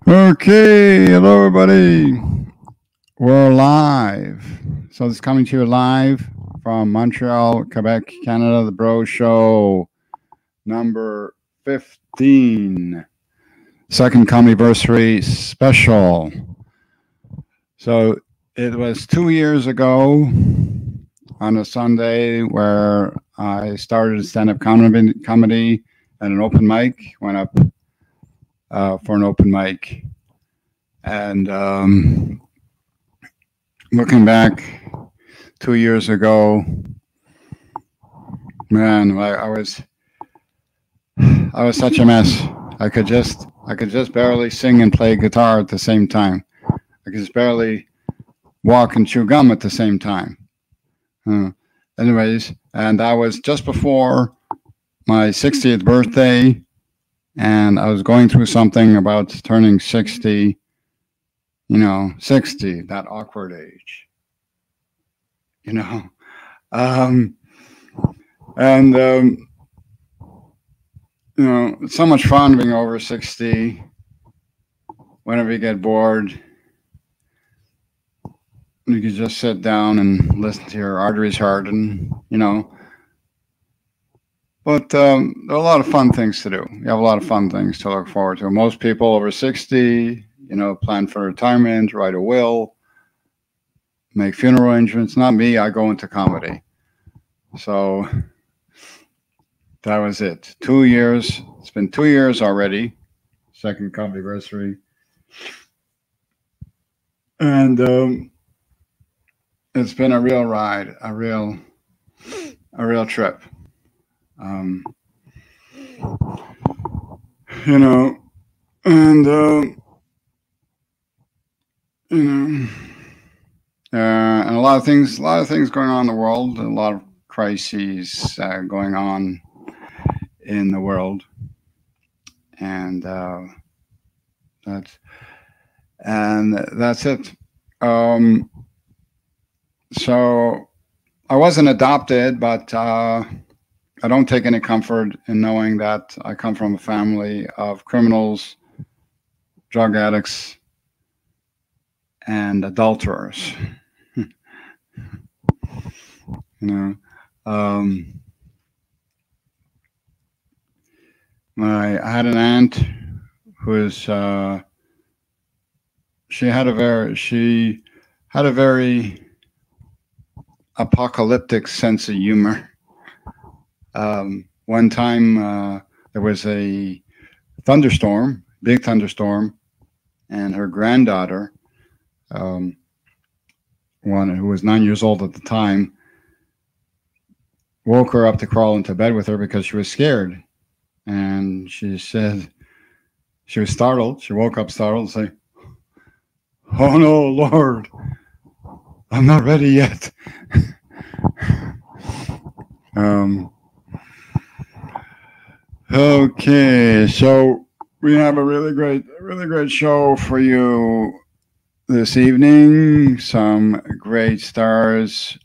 Okay, hello everybody. We're live. So this is coming to you live from Montreal, Quebec, Canada, the Bro Show, number 15. Second comedy-versary special. So it was 2 years ago on a Sunday where I started stand-up comedy at an open mic, went up for an open mic. And looking back 2 years ago, man, I was such a mess. I could just barely sing and play guitar at the same time. I could just barely walk and chew gum at the same time. Anyways, and that was just before my 60th birthday, and I was going through something about turning 60. 60, that awkward age. It's so much fun being over 60. Whenever you get bored, you can just sit down and listen to your arteries harden, But there are a lot of fun things to do. You have a lot of fun things to look forward to. Most people over 60, plan for retirement, write a will, make funeral arrangements. Not me, I go into comedy. So that was it. 2 years. It's been 2 years already. Second comedy anniversary. And it's been a real ride, a real trip. And a lot of things going on in the world, a lot of crises going on in the world, and that's it. So I wasn't adopted, but I don't take any comfort in knowing that I come from a family of criminals, drug addicts, and adulterers. I had an aunt who was she had a very apocalyptic sense of humor. One time there was a thunderstorm, big thunderstorm, and her granddaughter, one who was 9 years old at the time, woke her up to crawl into bed with her because she was scared. And she said she was startled. She woke up startled and said, "Oh no, Lord, I'm not ready yet." Okay, so we have a really great show for you this evening. Some great stars.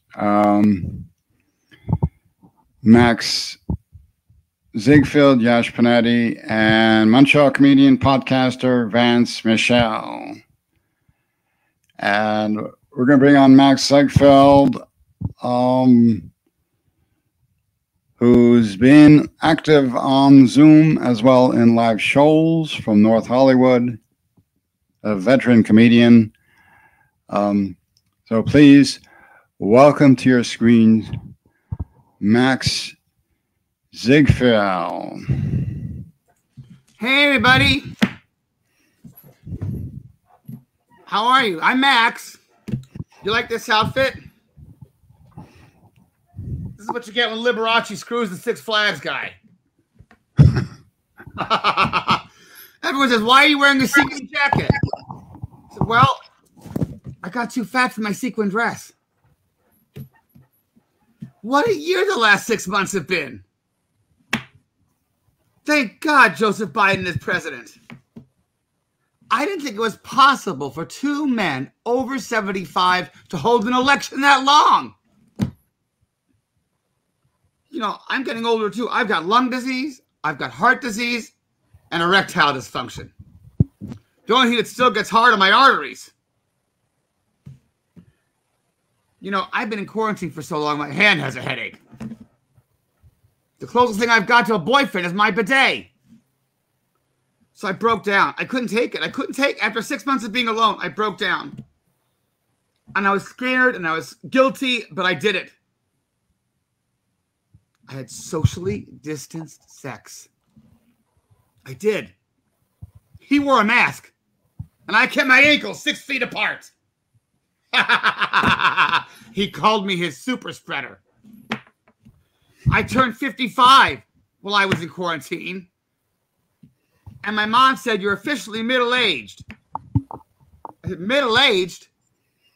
Max Ziegfeld, Yash Panetti, and Montreal comedian podcaster Vance Michel. And we're going to bring on Max Ziegfeld, who's been active on Zoom as well in live shows from North Hollywood, a veteran comedian. So please welcome to your screens, Max Ziegfeld. Hey, everybody. How are you? I'm Max. You like this outfit? This is what you get when Liberace screws the Six Flags guy. Everyone says, "Why are you wearing a sequin jacket?" I said, "Well, I got too fat for my sequin dress." What a year the last 6 months have been. Thank God Joseph Biden is president. I didn't think it was possible for two men over 75 to hold an election that long. I'm getting older too. I've got lung disease, I've got heart disease, and erectile dysfunction. The only thing that still gets hard are my arteries. You know, I've been in quarantine for so long, my hand has a headache. The closest thing I've got to a boyfriend is my bidet. So I broke down. I couldn't take it. After 6 months of being alone, I broke down. And I was scared and I was guilty, but I did it. I had socially distanced sex. I did. He wore a mask. And I kept my ankles 6 feet apart. He called me his super spreader. I turned 55 while I was in quarantine. And my mom said, "You're officially middle-aged." I said, "Middle-aged?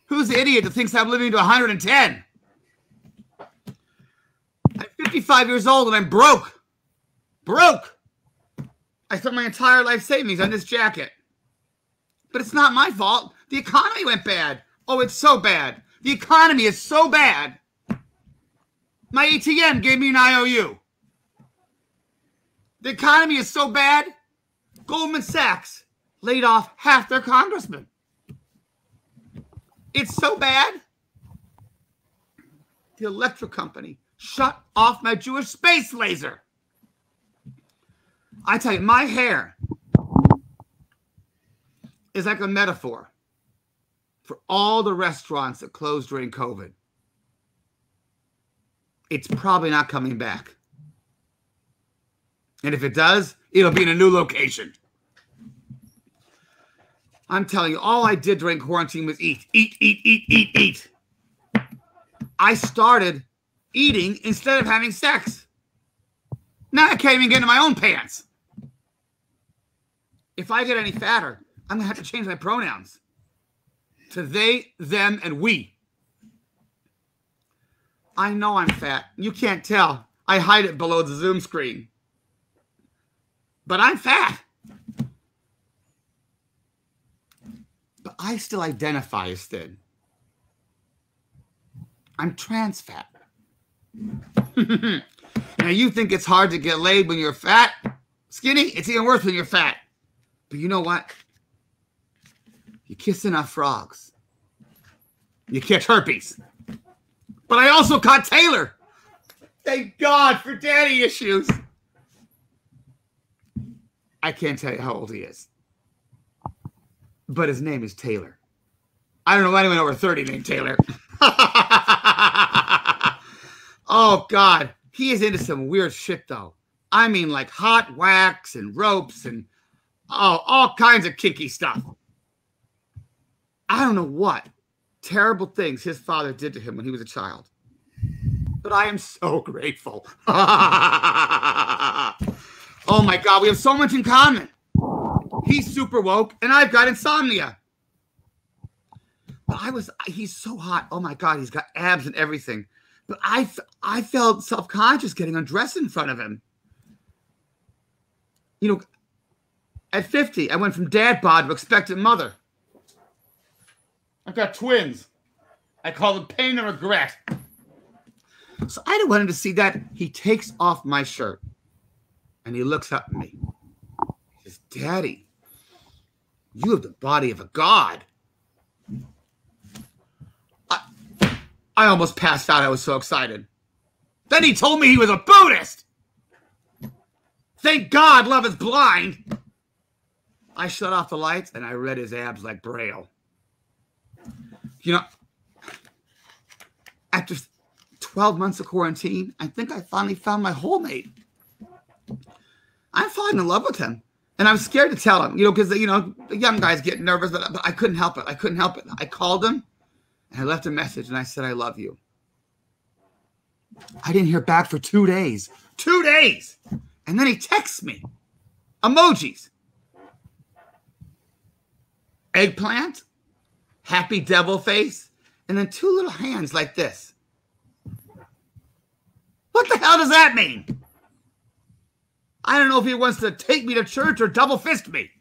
Who's the idiot that thinks I'm living to 110? I'm 55 years old and I'm broke. Broke. I spent my entire life savings on this jacket. But it's not my fault. The economy went bad. Oh, it's so bad. The economy is so bad. My ATM gave me an IOU. The economy is so bad, Goldman Sachs laid off half their congressmen. It's so bad, the electric company shut off my Jewish space laser. I tell you, my hair is like a metaphor for all the restaurants that closed during COVID. It's probably not coming back. And if it does, it'll be in a new location. I'm telling you, all I did during quarantine was eat. I started eating instead of having sex. Now I can't even get into my own pants. If I get any fatter, I'm going to have to change my pronouns to they, them, and we. I know I'm fat. You can't tell. I hide it below the Zoom screen. But I'm fat. But I still identify as thin. I'm trans fat. Now you think it's hard to get laid when you're fat? Skinny? It's even worse when you're fat. But you know what? You kiss enough frogs, you catch herpes. But I also caught Taylor. Thank God for daddy issues. I can't tell you how old he is. But his name is Taylor. I don't know anyone over 30 named Taylor. Oh, God. He is into some weird shit, though. I mean, like hot wax and ropes and all kinds of kinky stuff. I don't know what terrible things his father did to him when he was a child. But I am so grateful. Oh, my God. We have so much in common. He's super woke, and I've got insomnia. But he's so hot. Oh, my God. He's got abs and everything. But I felt self-conscious getting undressed in front of him. You know, at 50, I went from dad bod to expectant mother. I've got twins. I call them pain and regret. So I didn't want him to see that. He takes off my shirt, and he looks up at me. He says, "Daddy, you have the body of a god." I almost passed out. I was so excited. Then he told me he was a Buddhist. Thank God love is blind. I shut off the lights and I read his abs like Braille. You know, after 12 months of quarantine, I think I finally found my whole mate. I'm falling in love with him. And I'm scared to tell him, because, the young guys get nervous, but I couldn't help it. I called him. And I left a message and I said, "I love you." I didn't hear back for 2 days. 2 days! And then he texts me. Emojis. Eggplant, happy devil face, and then 2 little hands like this. What the hell does that mean? I don't know if he wants to take me to church or double fist me.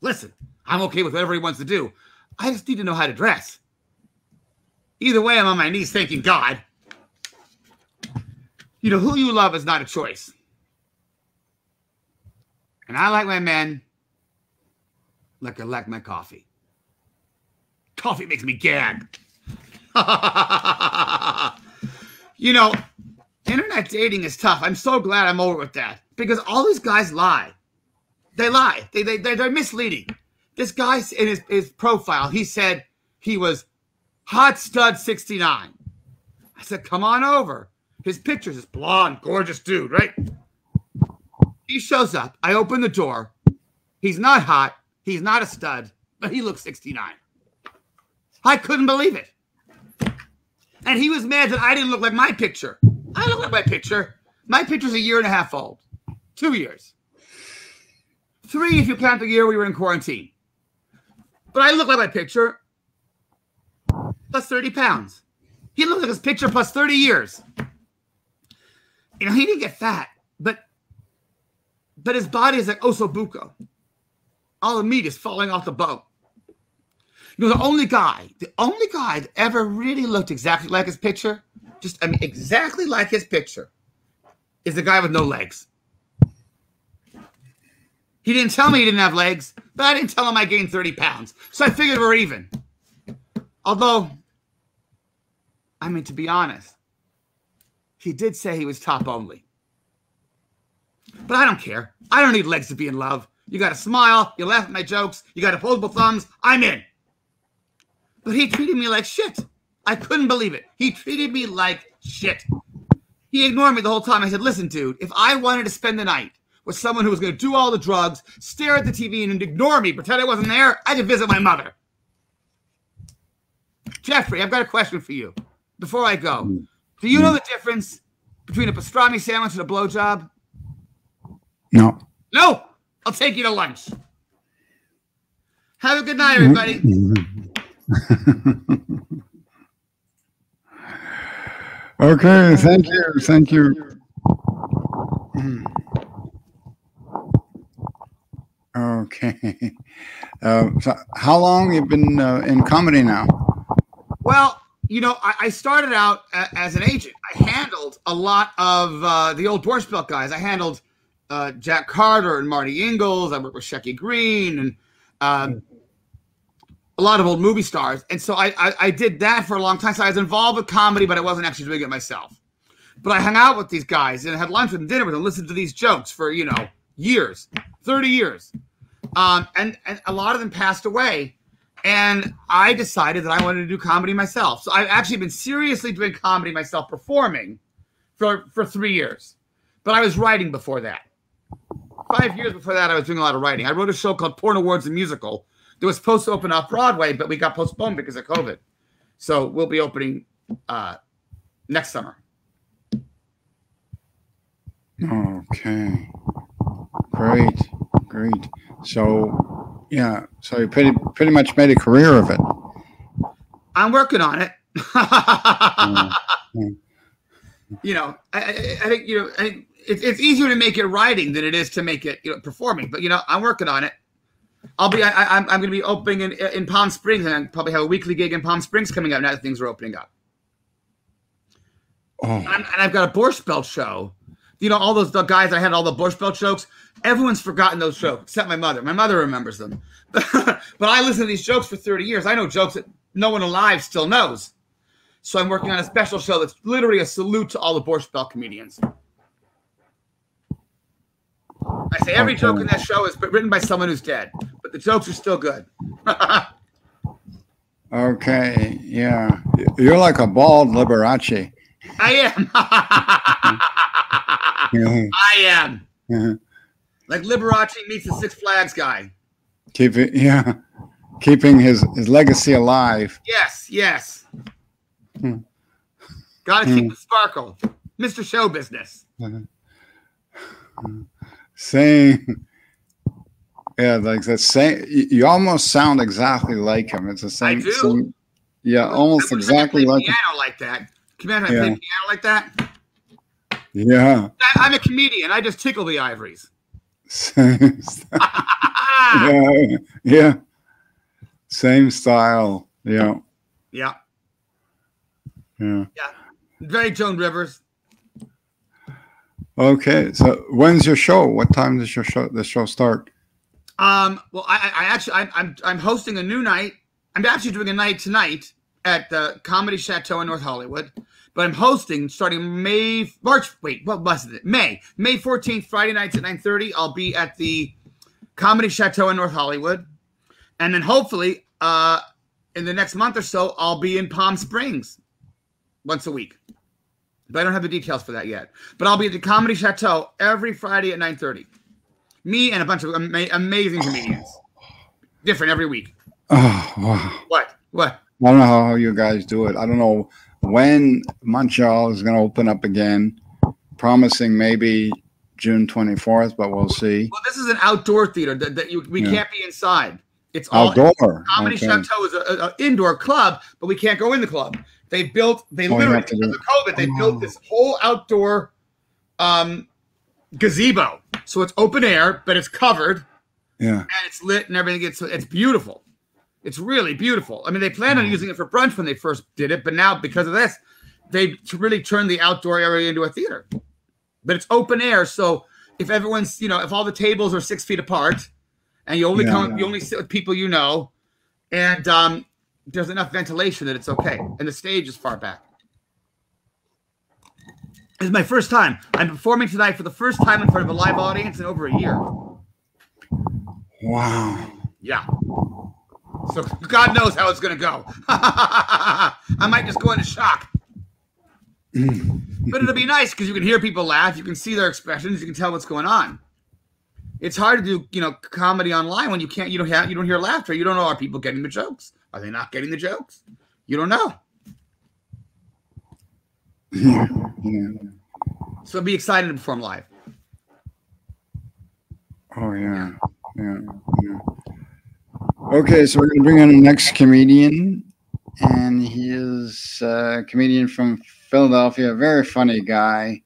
Listen, I'm okay with whatever he wants to do. I just need to know how to dress. Either way, I'm on my knees thanking God. Who you love is not a choice. And I like my men like I like my coffee. Coffee makes me gag. You know, internet dating is tough. I'm so glad I'm over with that because all these guys lie. They lie. They're misleading. This guy in his profile, he said he was hot stud 69. I said, come on over. His picture's this blonde, gorgeous dude, right? He shows up. I open the door. He's not hot. He's not a stud, but he looks 69. I couldn't believe it. And he was mad that I didn't look like my picture. I look like my picture. My picture's 1.5 years old. 2 years. 3 if you count the year we were in quarantine. But I look like my picture plus 30 pounds. He looked like his picture plus 30 years. You know, he didn't get fat, but his body is like osobuco. All the meat is falling off the bone. You know, the only guy that ever really looked exactly like his picture, exactly like his picture, is the guy with no legs. He didn't tell me he didn't have legs, but I didn't tell him I gained 30 pounds. So I figured we're even. Although, I mean, to be honest, he did say he was top only. But I don't care. I don't need legs to be in love. You got to smile. You laugh at my jokes. You got opposable thumbs. I'm in. But he treated me like shit. I couldn't believe it. He treated me like shit. He ignored me the whole time. I said, listen, dude, if I wanted to spend the night with someone who was going to do all the drugs, stare at the TV and ignore me, pretend I wasn't there, I had to visit my mother. Jeffrey, I've got a question for you before I go. Do you know the difference between a pastrami sandwich and a blowjob? No. No? I'll take you to lunch. Have a good night, everybody. Okay, thank you. Thank you. Okay. So how long have you been in comedy now? Well, you know, I started out as an agent. I handled a lot of the old Borscht Belt guys. I handled Jack Carter and Marty Ingalls. I worked with Shecky Green and a lot of old movie stars. And so I did that for a long time. So I was involved with comedy, but I wasn't actually doing it myself. But I hung out with these guys and had lunch with them, dinner with them, listened to these jokes for, you know, years, 30 years. And a lot of them passed away. And I decided that I wanted to do comedy myself. So I've actually been seriously doing comedy myself, performing for 3 years. But I was writing before that. 5 years before that, I was doing a lot of writing. I wrote a show called Porn Awards the Musical. It was supposed to open off Broadway, but we got postponed because of COVID. So we'll be opening next summer. Okay. Great. So, yeah. So you pretty much made a career of it. I'm working on it. You know, I think, you know, it's easier to make it writing than it is to make it, you know, performing. But, you know, I'm working on it. I'm going to be opening in Palm Springs, and I probably have a weekly gig in Palm Springs coming up now that things are opening up. Oh. And I've got a Borscht Belt show. You know, all the guys I had all the Borscht Belt jokes. Everyone's forgotten those jokes except my mother. My mother remembers them. But I listened to these jokes for 30 years. I know jokes that no one alive still knows. So I'm working on a special show that's literally a salute to all the Borscht Belt comedians. I say every joke in that show is written by someone who's dead, but the jokes are still good. Okay, yeah. You're like a bald Liberace. I am. I am. Like Liberace meets the Six Flags guy. Keeping his legacy alive. Yes. Gotta keep the sparkle. Mr. Show Business. Same. Yeah, like the same. You almost sound exactly like him. It's the same. I do. Same, yeah, almost exactly like him. Piano like that. Can you imagine I play piano like that? Yeah. I'm a comedian. I just tickle the ivories. Yeah. Same style. Yeah. Very Joan Rivers. Okay. So when's your show? What time does the show start? Well, I'm hosting a new night. I'm actually doing a night tonight at the Comedy Chateau in North Hollywood, but I'm hosting starting May 14th, Friday nights at 9:30. I'll be at the Comedy Chateau in North Hollywood, and then hopefully, in the next month or so, I'll be in Palm Springs once a week. But I don't have the details for that yet. But I'll be at the Comedy Chateau every Friday at 9:30. Me and a bunch of amazing comedians. Different every week. Oh, wow. What? I don't know how you guys do it. I don't know when Montreal is going to open up again. Promising maybe June 24th, but we'll see. Well, this is an outdoor theater we can't be inside. It's all outdoor. Comedy Chateau is an indoor club, but we can't go in the club. They literally, because of COVID, they built this whole outdoor gazebo. So it's open air, but it's covered. Yeah. And it's lit and everything. It's beautiful. It's really beautiful. I mean, they planned on using it for brunch when they first did it, but now because of this, they really turned the outdoor area into a theater. But it's open air, so if everyone's, if all the tables are 6 feet apart, and you only sit with people you know, and there's enough ventilation that it's okay, and the stage is far back. It's my first time. I'm performing tonight for the first time in front of a live audience in over a year. Wow. Yeah. So God knows how it's going to go. I might just go into shock. But it'll be nice because you can hear people laugh. You can see their expressions. You can tell what's going on. It's hard to do, comedy online when you don't hear laughter. You don't know, are people getting the jokes? Are they not getting the jokes? You don't know. Yeah. So be excited to perform live. Oh yeah. Okay, so we're going to bring on the next comedian, and he is a comedian from Philadelphia, a very funny guy.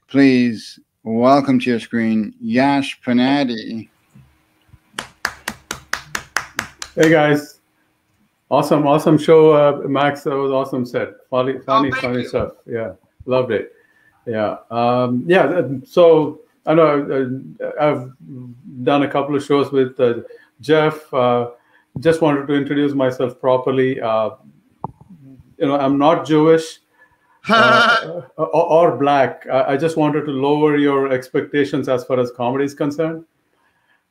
Please welcome to your screen, Yash Panadi. Hey guys, awesome show, Max. That was awesome set. Funny stuff. Yeah, loved it. Yeah, So I know I've done a couple of shows with Jeff. Just wanted to introduce myself properly. I'm not Jewish or black. I just wanted to lower your expectations as far as comedy is concerned.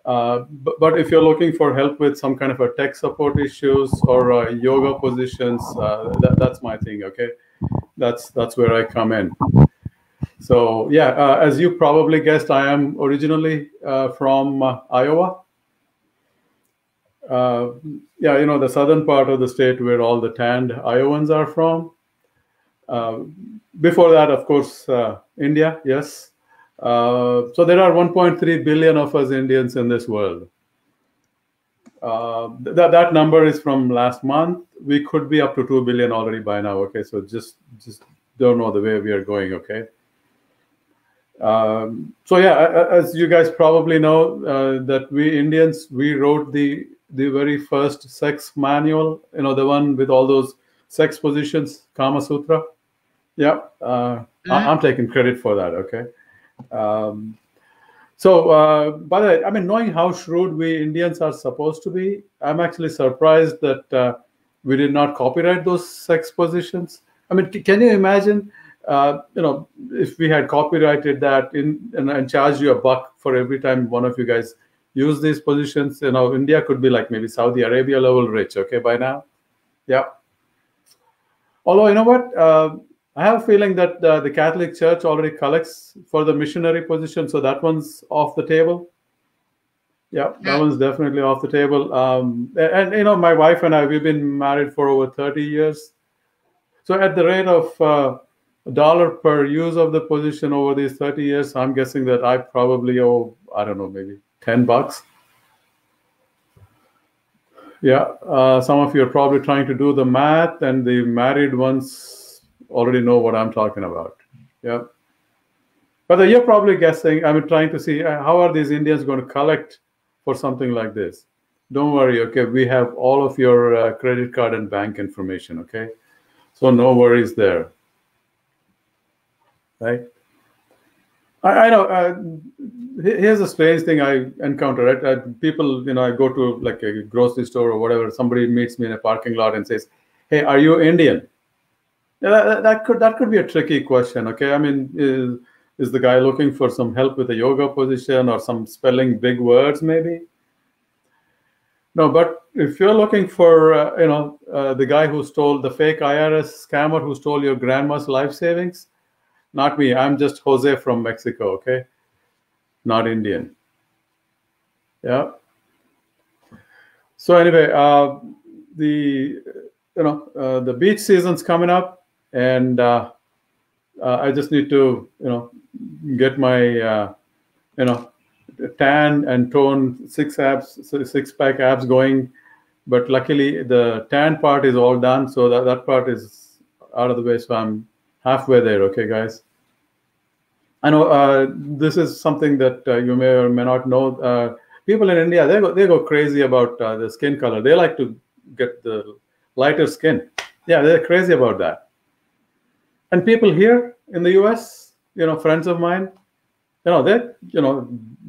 But if you're looking for help with some kind of a tech support issues or yoga positions, that's my thing. Okay, that's where I come in. So yeah, as you probably guessed, I am originally from Iowa. The southern part of the state where all the tanned Iowans are from. Before that, of course, India, yes. So there are 1.3 billion of us Indians in this world. That number is from last month. We could be up to 2 billion already by now. Okay, so just don't know the way we are going. Okay. So yeah, as you guys probably know, that we Indians, we wrote the very first sex manual, the one with all those sex positions, Kama Sutra. Yeah, I'm taking credit for that. Okay. By the way, I mean, knowing how shrewd we Indians are supposed to be, I'm actually surprised that we did not copyright those sex positions. I mean, can you imagine, if we had copyrighted that and charged you $1 for every time one of you guys use these positions, India could be like maybe Saudi Arabia level rich, okay, by now. Yeah. Although, you know what? I have a feeling that the Catholic Church already collects for the missionary position, so that one's off the table. Yeah, that one's definitely off the table. And my wife and I, we've been married for over 30 years. So at the rate of $1 per use of the position over these 30 years, I'm guessing that I probably owe, I don't know, maybe $10. Yeah, some of you are probably trying to do the math, and the married ones already know what I'm talking about. Yeah. But you're probably guessing, I'm trying to see how are these Indians going to collect for something like this. Don't worry, okay? We have all of your credit card and bank information, okay? So no worries there. Right? I know. Here's a strange thing I encounter. Right? People, I go to like a grocery store or whatever. Somebody meets me in a parking lot and says, "Hey, are you Indian?" Yeah, that could be a tricky question. Okay, I mean, is the guy looking for some help with a yoga position or some spelling big words, maybe? No, but if you're looking for, the guy who stole the fake IRS scammer who stole your grandma's life savings, not me. I'm just Jose from Mexico. Okay, not Indian. Yeah. So anyway, the beach season's coming up, and I just need to get my tan and tone six-pack abs going. But luckily, the tan part is all done, so that part is out of the way. So I'm halfway there. Okay, guys. I know this is something that you may or may not know. People in India, they go crazy about the skin color. They like to get the lighter skin. Yeah, they're crazy about that. And people here in the US, friends of mine, they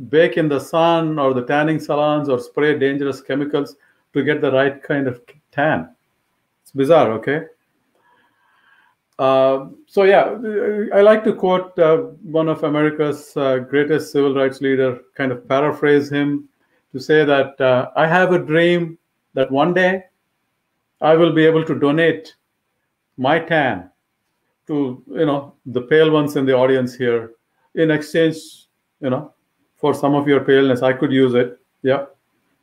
bake in the sun or the tanning salons or spray dangerous chemicals to get the right kind of tan. It's bizarre, okay? So yeah, I like to quote one of America's greatest civil rights leader, kind of paraphrase him to say that I have a dream that one day I will be able to donate my tan to the pale ones in the audience here in exchange for some of your paleness. I could use it. Yeah.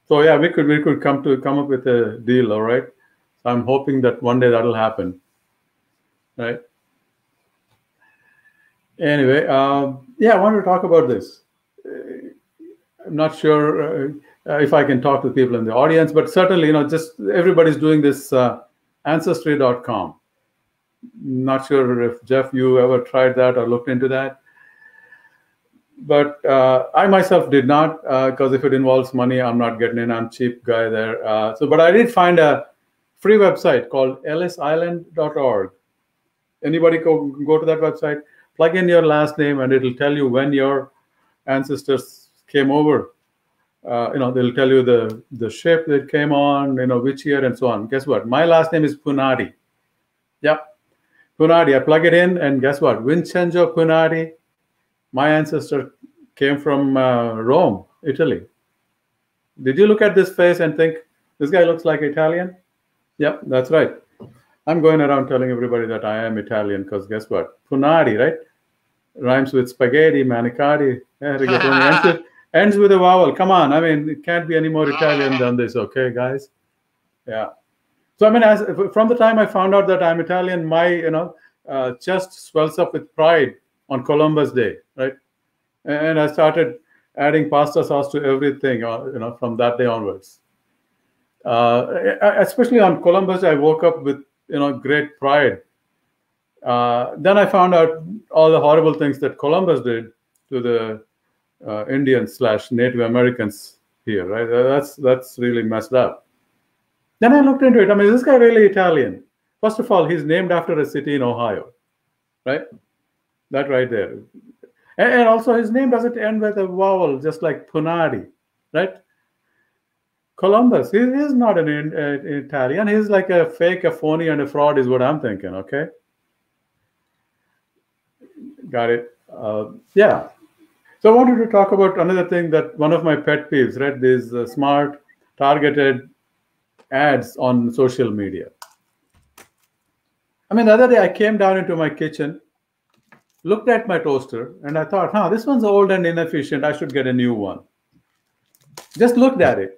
So yeah, we could come up with a deal. All right. So I'm hoping that one day that'll happen. Right. Anyway, yeah, I wanted to talk about this. I'm not sure if I can talk to people in the audience, but certainly, just everybody's doing this ancestry.com. Not sure if, Jeff, you ever tried that or looked into that. But I myself did not, because if it involves money, I'm not getting in. I'm a cheap guy there. But I did find a free website called ellisisland.org. Anybody go to that website, plug in your last name, and it'll tell you when your ancestors came over. They'll tell you the ship that came on, which year and so on. Guess what? My last name is Punadi. Yep. Punadi. I plug it in, and guess what? Vincenzo Punadi, my ancestor, came from Rome, Italy. Did you look at this face and think, this guy looks like Italian? Yep, that's right. I'm going around telling everybody that I am Italian because guess what? Punadi, right? Rhymes with spaghetti, manicati. Ends with a vowel. Come on. I mean, it can't be any more Italian than this, okay, guys? Yeah. So, I mean, from the time I found out that I'm Italian, my, chest swells up with pride on Columbus Day, right? And I started adding pasta sauce to everything, from that day onwards. Especially on Columbus, I woke up with, great pride. Then I found out all the horrible things that Columbus did to the Indians/Native Americans here, right? That's really messed up. Then I looked into it. I mean, is this guy really Italian? First of all, he's named after a city in Ohio, right? That right there. And also his name doesn't end with a vowel, just like Punadi, right? Columbus, he is not an Italian. He's like a fake, a phony, and a fraud is what I'm thinking, okay? Got it. Yeah. So I wanted to talk about another thing that one of my pet peeves, right? These smart, targeted ads on social media. I mean, the other day I came down into my kitchen, looked at my toaster, and I thought, this one's old and inefficient. I should get a new one. Just looked at it.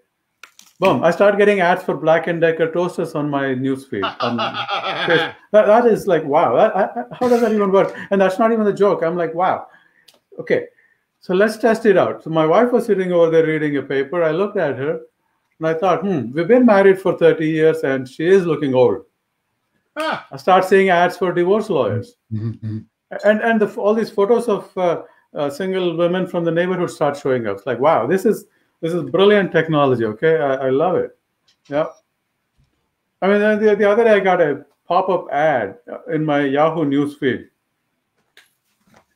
Boom, I start getting ads for Black & Decker toasters on my newsfeed. That is like, wow, how does that even work? And that's not even a joke. I'm like, wow. Okay, so let's test it out. So my wife was sitting over there reading a paper. I looked at her, and I thought, we've been married for 30 years, and she is looking old. I start seeing ads for divorce lawyers. And all these photos of single women from the neighborhood start showing up. It's like, wow, this is brilliant technology, okay? I love it. Yeah. I mean, the other day I got a pop-up ad in my Yahoo newsfeed.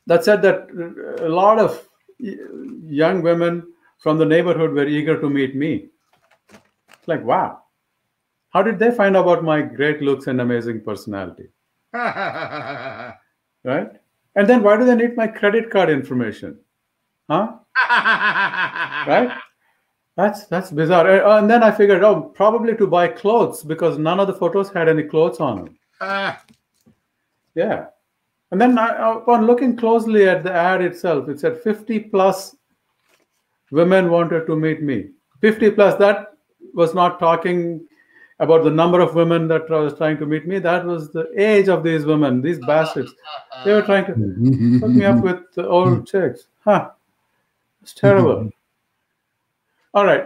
that said that a lot of young women from the neighborhood were eager to meet me. It's like, wow, how did they find out about my great looks and amazing personality? Right? And then why do they need my credit card information? Huh? Right? That's bizarre. And then I figured, oh, probably to buy clothes, because none of the photos had any clothes on them. Yeah. And then upon looking closely at the ad itself, it said 50 plus women wanted to meet me. 50 plus, that was not talking about the number of women that was trying to meet me. That was the age of these women, these bastards. They were trying to hook me up with the old chicks. Huh. It's terrible. All right.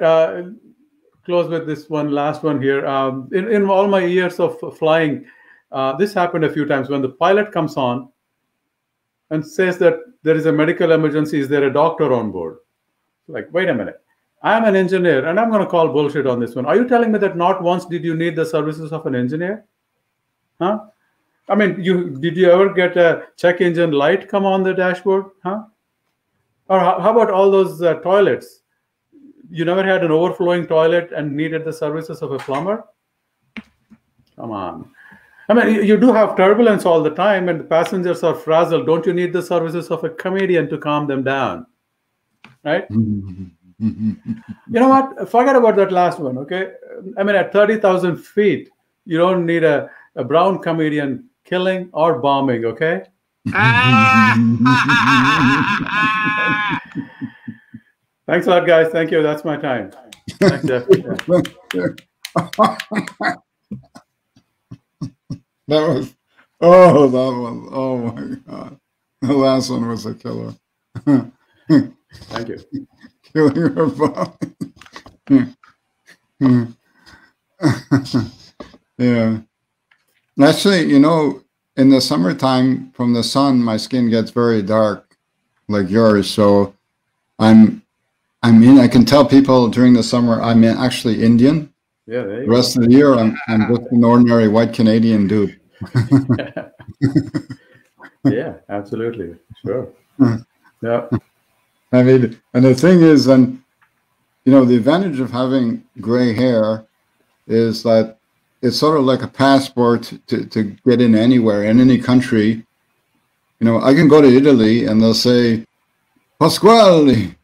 Close with this one last one here. In all my years of flying, this happened a few times when the pilot comes on and says that there is a medical emergency. Is there a doctor on board? Like, wait a minute. I'm an engineer, and I'm going to call bullshit on this one. Are you telling me that not once did you need the services of an engineer? Huh? I mean, did you ever get a check engine light come on the dashboard? Huh? Or how about all those toilets? You never had an overflowing toilet and needed the services of a plumber? Come on. I mean, you do have turbulence all the time, and the passengers are frazzled. Don't you need the services of a comedian to calm them down? Right? You know what? Forget about that last one, okay? I mean, at 30,000 feet, you don't need a brown comedian killing or bombing, okay? Thanks a lot, guys. Thank you. That's my time. Thanks, Jeff. Oh my God. The last one was a killer. Thank you. Killing her body. Yeah. Actually, you know, in the summertime from the sun, my skin gets very dark, like yours. So I can tell people during the summer I'm actually Indian. Yeah, there you the rest of the year, I'm just an ordinary white Canadian dude. Yeah, absolutely. Sure. Yeah. I mean, and the thing is, and you know, the advantage of having gray hair is that it's sort of like a passport to get in anywhere, in any country. You know, I can go to Italy and they'll say, Pasquale,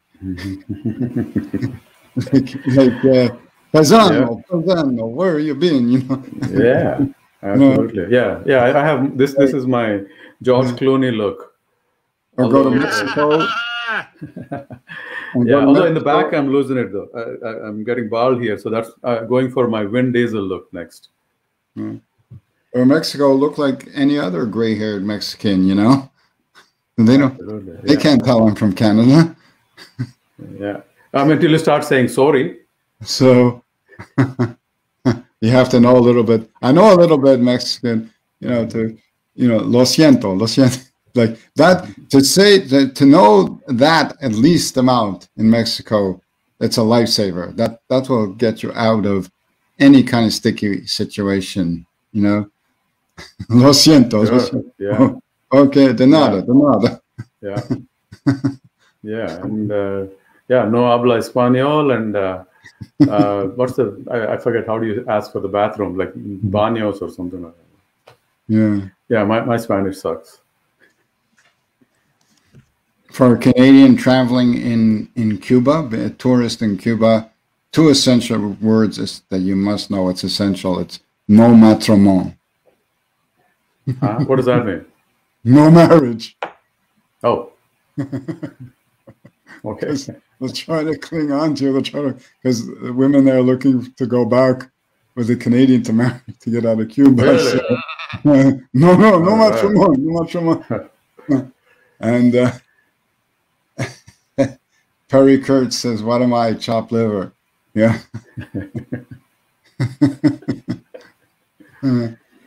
Paisano, Paisano, where have you been? You know? Yeah, absolutely. Yeah, yeah. I have this. This is my George Clooney look. Or go to Mexico. Yeah, although in the back I'm losing it though. I'm getting bald here, so that's going for my Vin Diesel look next. Or Mexico look like any other gray-haired Mexican, you know. They don't. They can't tell I'm from Canada. Yeah, I mean, until you start saying sorry. So you have to know a little bit. I know a little bit Mexican, you know, lo siento, like that. To say that, to know that at least amount in Mexico, it's a lifesaver. That will get you out of any kind of sticky situation, you know. Lo siento. Sure. Yeah. Okay, de nada, de nada. Yeah. Yeah, and no habla español, and what's the, I forget, how do you ask for the bathroom, like baños or something like that. Yeah, my Spanish sucks. For a Canadian traveling in Cuba, a tourist in Cuba, two essential words that you must know. It's essential. It's no matrimonio. What does that mean? No marriage. Oh. Okay. They're trying to cling on to you. They're trying to, because the women there are looking to go back with a Canadian to marry, to get out of Cuba. Really? So, no matrimonio. And Perry Kurtz says, "What am I? Chopped liver." Yeah.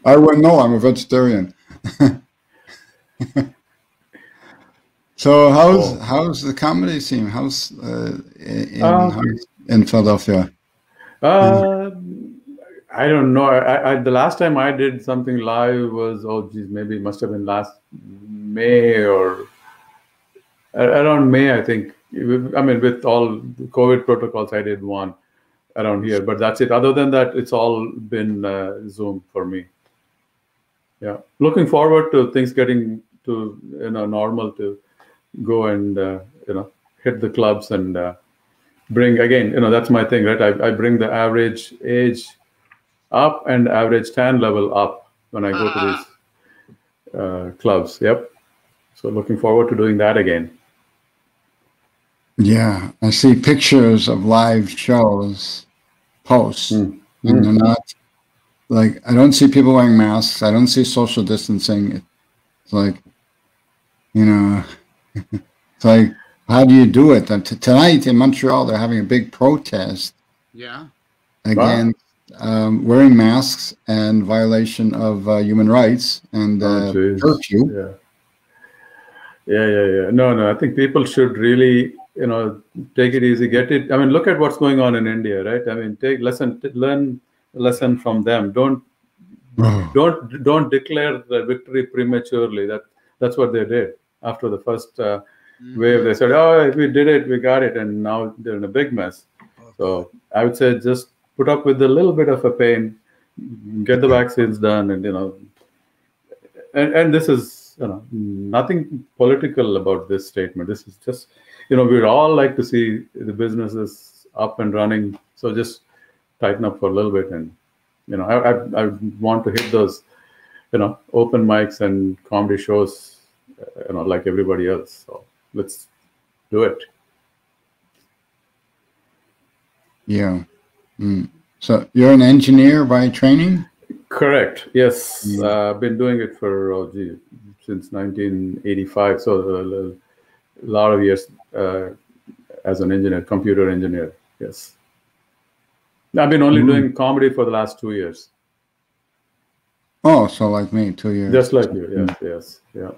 I wouldn't know. I'm a vegetarian. So how's the comedy scene? How's in Philadelphia? I don't know. I the last time I did something live was, maybe it must have been last May or around May, I think. I mean, with all the COVID protocols, I did one around here, but that's it. Other than that, it's all been Zoom for me. Yeah, looking forward to things getting to normal, to go and hit the clubs and bring again. That's my thing, right? I bring the average age up and average tan level up when I go to these clubs. Yep. So looking forward to doing that again. Yeah, I see pictures of live shows posts, and they're not like, I don't see people wearing masks. I don't see social distancing. It's like, it's like, how do you do it? Tonight in Montreal, they're having a big protest. Yeah. Against wearing masks and violation of human rights and curfew. Yeah. No. I think people should really, take it easy, get it. I mean, look at what's going on in India, right? I mean, learn a lesson from them. Don't declare the victory prematurely. That's what they did after the first wave. They said, "Oh, we did it, we got it," and now they're in a big mess. So I would say just put up with a little bit of a pain, get the vaccines done, and and this is nothing political about this statement. This is just we'd all like to see the businesses up and running. So just tighten up for a little bit, and I want to hit those open mics and comedy shows like everybody else. So let's do it. Yeah. So you're an engineer by training? Correct. Yes. I've been doing it for since 1985. So a lot of years as an engineer, computer engineer. Yes. I've been only doing comedy for the last 2 years. Oh, so like me, 2 years. Just like you. Yes. Yeah.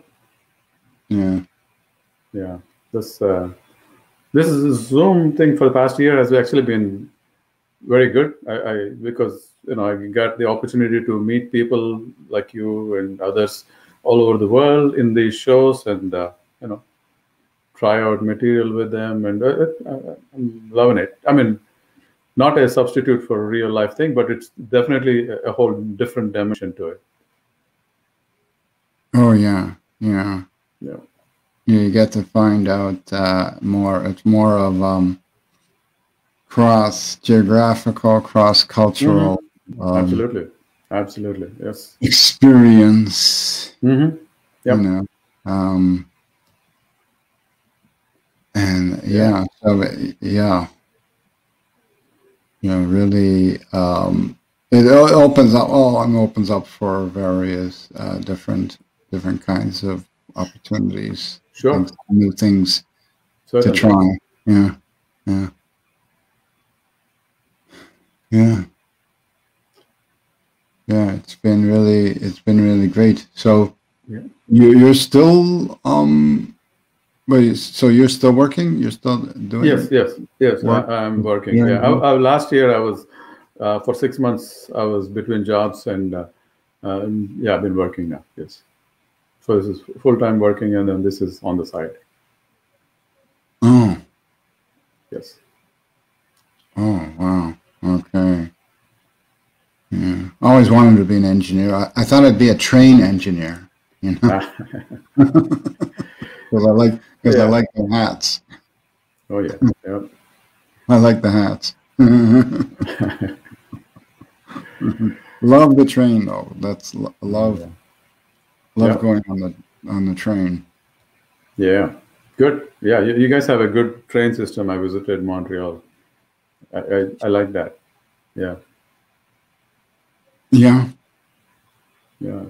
This is a Zoom thing for the past year has actually been very good. Because I got the opportunity to meet people like you and others all over the world in these shows, and try out material with them, and I'm loving it. I mean, not a substitute for a real life thing, but it's definitely a whole different dimension to it. Oh yeah. You get to find out more. It's more of cross-geographical, cross-cultural absolutely yes, experience. Yep. And really it opens up for various different kinds of opportunities. Sure. New things Certainly. to try. Yeah, it's been really great. So you're still wait, so you're still working? You're still doing Yes. I'm working. Yeah. Last year I was for 6 months I was between jobs, and I've been working now. Yes. So this is full-time working, and then this is on the side. Oh. Yes. Oh, wow. Okay. Yeah. I always wanted to be an engineer. I thought I'd be a train engineer, because I like the hats. Oh yeah. Yep. I like the hats. Love the train though. That's love going on the train. Yeah. Good. Yeah. You guys have a good train system. I visited Montreal. I like that. Yeah. Yeah. Yeah.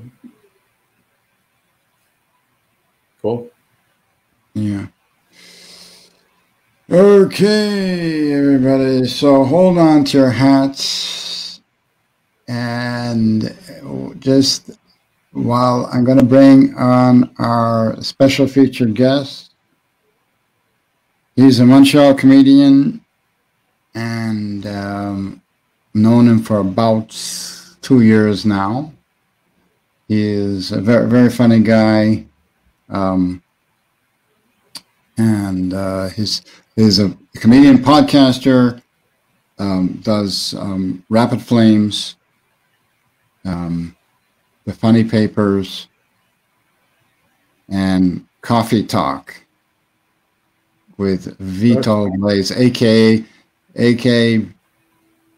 Cool. Yeah. Okay, everybody. So hold on to your hats, and just while I'm going to bring on our special featured guest. He's a Montreal comedian, and known him for about 2 years now. He is a very, very funny guy. and he's a comedian, podcaster, does Rapid Flames, the Funny Papers, and Coffee Talk with Vito Blaze, aka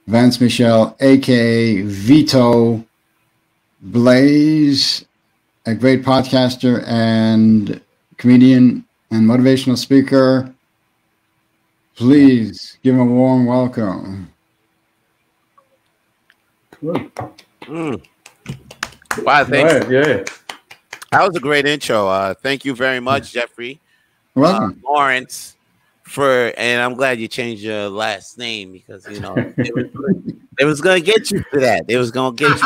Vance Michel, aka Vito Blaze, a great podcaster and comedian and motivational speaker. Please give him a warm welcome. Cool. Wow, thanks. Right, yeah. That was a great intro. Thank you very much, Jeffrey. Welcome. Lawrence, and I'm glad you changed your last name because, you know, it was going to get you to that. It was going to get you to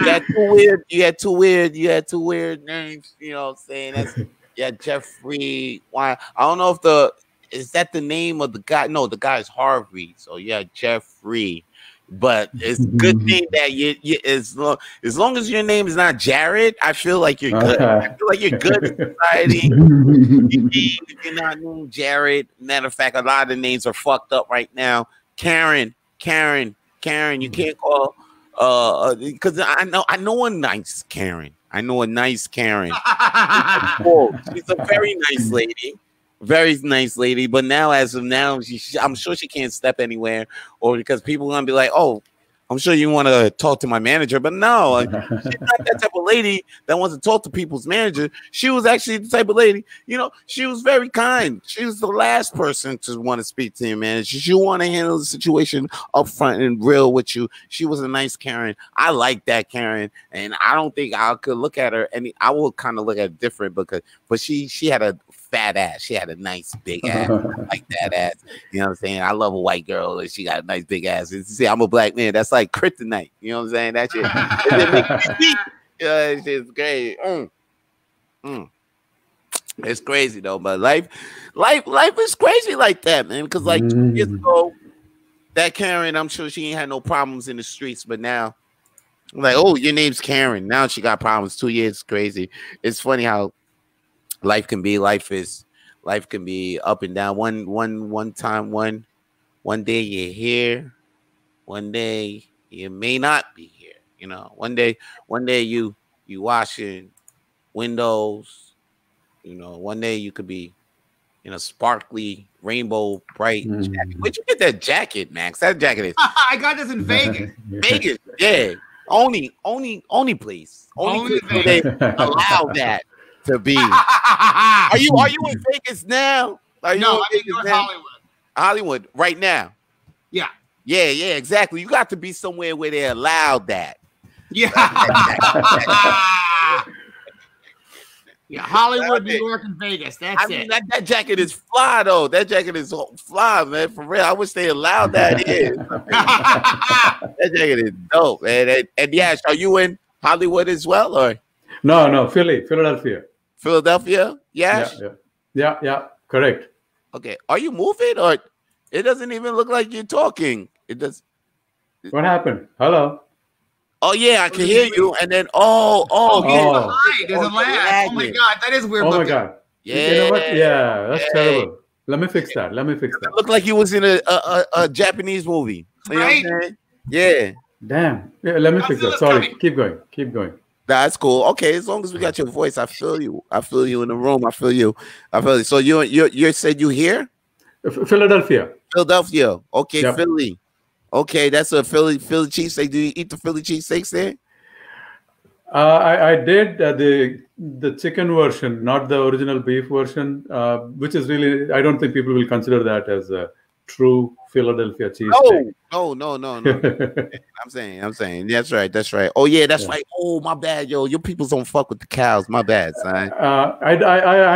that. You had two weird names, you know what I'm saying? Jeffrey. Why? I don't know if is that the name of the guy? No, the guy is Harvey. So yeah, Jeffrey. But it's a good thing that you as long as your name is not Jared, I feel like you're good. I feel like you're good in society. If you're not named Jared, matter of fact, a lot of the names are fucked up right now. Karen, you can't call because I know a nice Karen. I know a nice Karen. She's a very nice lady. Very nice lady, but now, as of now, I'm sure she can't step anywhere, or because people are gonna be like, "Oh, I'm sure you want to talk to my manager," but no, she's not that type of lady that wants to talk to people's manager. She was actually the type of lady, you know, she was very kind. She was the last person to want to speak to your manager. She want to handle the situation up front and real with you. She was a nice Karen. I like that Karen, and I don't think I could look at her I will kind of look at it different but she had a fat ass. She had a nice big ass. Like that ass. You know what I'm saying? I love a white girl and she got a nice big ass. See, I'm a black man. That's like kryptonite. You know what I'm saying? That shit. That shit's great. It's crazy though, but life is crazy like that, man. Because like 2 years ago, that Karen, I'm sure she ain't had no problems in the streets, but now, like, oh, your name's Karen. Now she got problems. 2 years, crazy. It's funny how life can be up and down. One day you're here, one day you may not be here. You know, one day you washing windows. You know, one day you could be in a sparkly rainbow bright jacket. Where'd you get that jacket, Max? That jacket is. I got this in Vegas. Vegas, yeah. Only place. Only place they allow that to be. Are you in Vegas now? No, I'm in Hollywood. Hollywood right now. Yeah, exactly. You got to be somewhere where they allowed that. Yeah. Yeah, Hollywood, New York, and Vegas. That's it. That jacket is fly though. That jacket is fly, man. For real, I wish they allowed that in. That jacket is dope, man. And yeah, are you in Hollywood as well, or no? Philadelphia. Philadelphia? Yes? Yeah, correct. Okay. Are you moving, or it doesn't even look like you're talking? It does. What happened? Hello. Oh yeah, I can hear you. And then there's a lag. Oh my god, that is weird. Oh my god. Yeah. You know what? Yeah, that's terrible. Let me fix that. It looked like you was in a Japanese movie. You know what I'm saying? Yeah. Damn. Yeah, let me fix that. Sorry. Keep going. That's cool. Okay, as long as we got your voice, I feel you. I feel you in the room. I feel you. So you said you here? Philadelphia. Okay, yep. Philly. Okay, that's a Philly cheesesteak. Do you eat the Philly cheesesteaks there? I did the chicken version, not the original beef version, which is really, I don't think people will consider that as a true Philadelphia cheesesteak. No. I'm saying. That's right. Oh yeah, that's right. Oh, my bad, yo. Your people don't fuck with the cows. My bad, son. I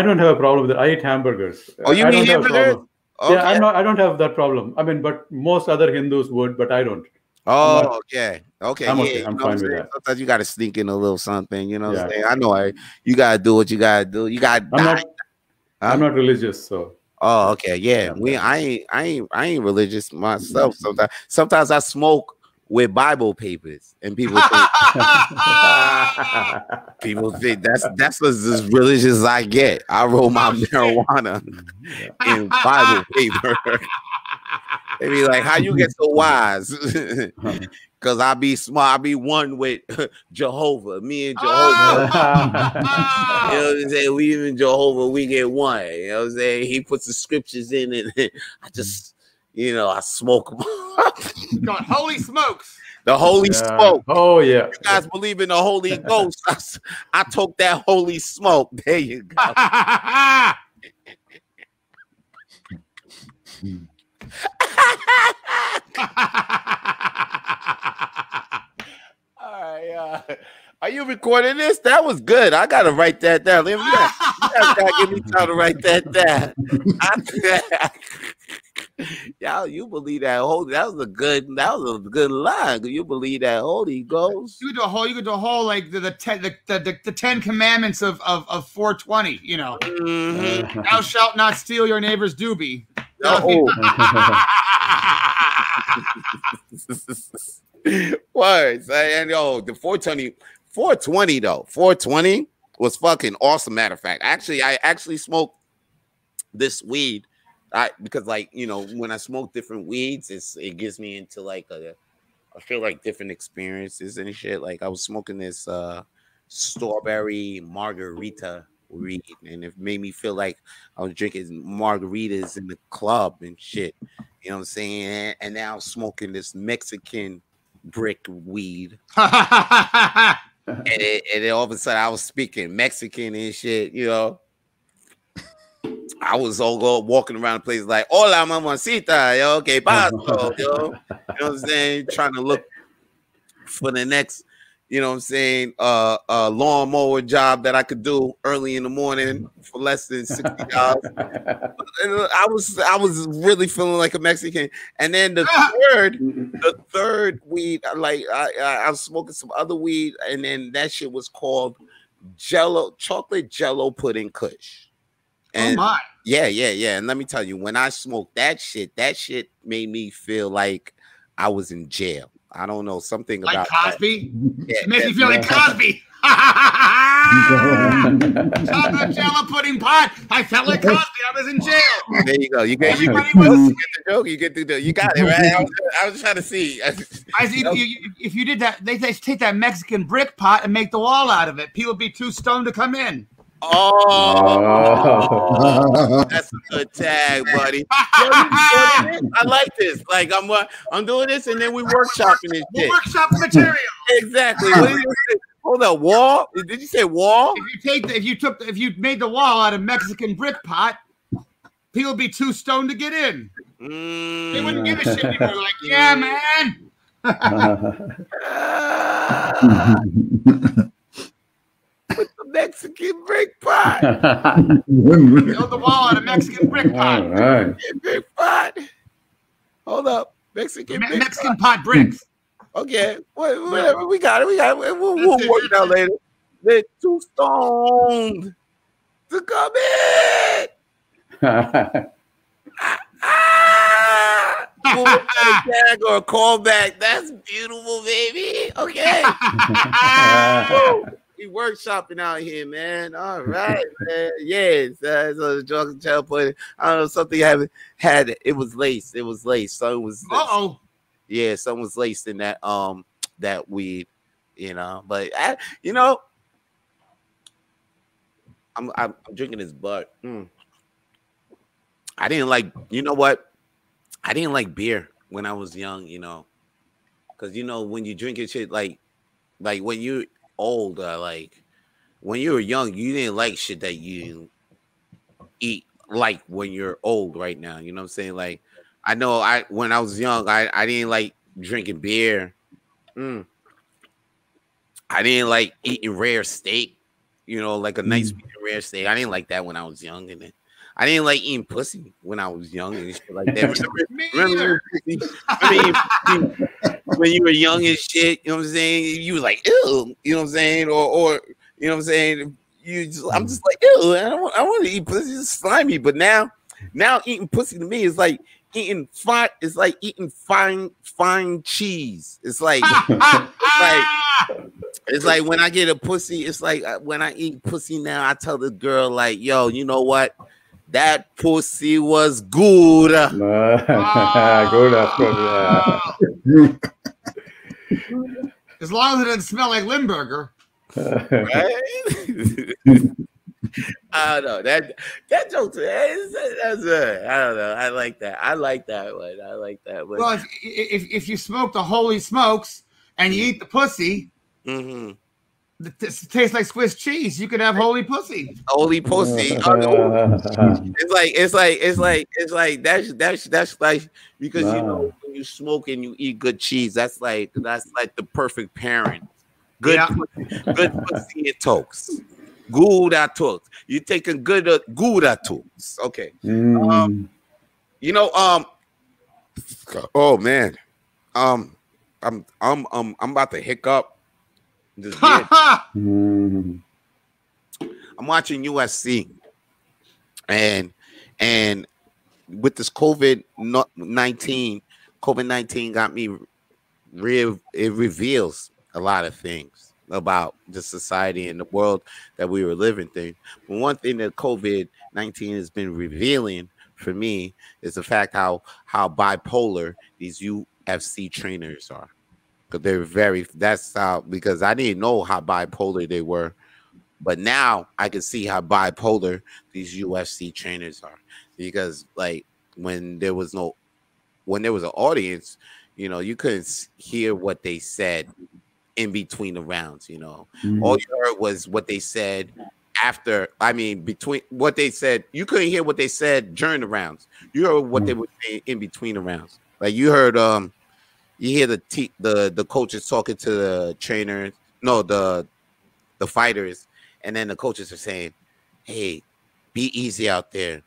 don't have a problem with that. I eat hamburgers. Oh, you eat hamburgers? Okay. Yeah, I don't have that problem. I mean, but most other Hindus would, but I don't. Oh, okay. I'm okay. I'm fine with that. Sometimes you got to sneak in a little something. You know what I'm saying? I know. You gotta do what you gotta do. You got. I'm not religious, so. Oh, okay. Yeah. I ain't religious myself. Sometimes I smoke with Bible papers, and people think that's as religious as I get. I roll my marijuana in Bible paper. They be like, "How you get so wise?" Because I be smart. I be one with Jehovah. Me and Jehovah. You know what I'm saying? We even Jehovah, we get one. You know what I'm saying? He puts the scriptures in, and I just, I smoke them. God, holy smokes. The holy smoke. Oh, yeah. You guys believe in the Holy Ghost. I took that holy smoke. There you go. All right, are you recording this? That was good. I gotta write that down. You guys gotta give me time to write that down. Y'all, you believe that holy? That was a good line. You believe that Holy Ghost? You could do a whole like the 10 Commandments of 420. You know, thou shalt not steal your neighbor's doobie. Words. And the 420 though. 420 was fucking awesome. Matter of fact, I actually smoked this weed. Because like, when I smoke different weeds, it gives me into like I feel like different experiences and shit. Like I was smoking this strawberry margarita weed, and it made me feel like I was drinking margaritas in the club and shit. You know what I'm saying? And now I'm smoking this Mexican brick weed. and then all of a sudden I was speaking Mexican and shit, I was all walking around the place like, hola, mamacita, yo, que paso, yo. You know what I'm saying? Trying to look for the next, lawnmower job that I could do early in the morning for less than $60. I was really feeling like a Mexican. And then the third weed, I was smoking some other weed, and then that shit was called chocolate Jello pudding Kush. And oh my. Yeah. And let me tell you, when I smoked that shit made me feel like I was in jail. I don't know, something like about Cosby. Yeah, it makes me feel like Cosby. Chocolate Jello pudding pot. I felt like Cosby. I was in jail. There you go. You get the joke. You got it right. I was trying to see. If you did that, they take that Mexican brick pot and make the wall out of it. People would be too stoned to come in. Oh, that's a good tag, buddy. I like this. Like I'm doing this, and then we workshopping this shit. Workshop material. Exactly. Hold on, wall? Did you say wall? If you made the wall out of Mexican brick pot, people would be too stoned to get in. They wouldn't give a shit anymore. They're like, yeah, man. With the Mexican brick pot. Build the wall out of Mexican brick pot. All right. Brick pot. Hold up. Mexican pot bricks. Okay. Whatever. We got it. We'll work it out later. They're too stoned to come in. Tag or a callback. That's beautiful, baby. Okay. We workshopping out here, man. All right, man. Yes, so chocolate Jello pudding. I don't know, something I haven't had. It was laced. So it was. Yeah, something was laced in that that weed, But I'm drinking this bud. I didn't like. You know what? I didn't like beer when I was young. Because when you drink shit like when you old, like when you were young, you didn't like shit that you eat like when you're old right now. You know what I'm saying? Like I know when I was young, I didn't like drinking beer. I didn't like eating rare steak, like a nice rare steak. I didn't like that when I was young, and then I didn't like eating pussy when I was young and shit like that. Remember when you were young and shit, you know what I'm saying? You were like, ew, you know what I'm saying? Or you know what I'm saying? I'm just like, ew, I want to eat pussy, it's slimy. But now Now eating pussy to me is like eating fine. It's like eating fine cheese. It's like it's like when I get a pussy. It's like when I eat pussy now, I tell the girl like, "Yo, you know what? That pussy was good." Good, of course. As long as it doesn't smell like Limburger. Right? I don't know that joke. That's I don't know. I like that. I like that one. I like that one. Well, if you smoke the holy smokes and you eat the pussy, it tastes like Swiss cheese. You could have holy pussy. Holy pussy. It's like that's like because you know when you smoke and you eat good cheese, that's like the perfect parent. Good pussy it talks. Good at talks. You taking good at talks. Okay. You know, oh man. I'm about to hiccup. I'm watching USC and with this COVID-19 got me it reveals a lot of things about the society and the world that we were living through. But one thing that COVID-19 has been revealing for me is the fact how bipolar these UFC trainers are. Because because I didn't know how bipolar they were. But now I can see how bipolar these UFC trainers are. Because like when there was an audience, you know, you couldn't hear what they said in between the rounds, you know. All you heard was what they said between what they said. You couldn't hear what they said during the rounds. You heard what they were saying in between the rounds. Like you heard you hear the coaches talking to the trainers, the fighters, and then the coaches are saying, "Hey, be easy out there.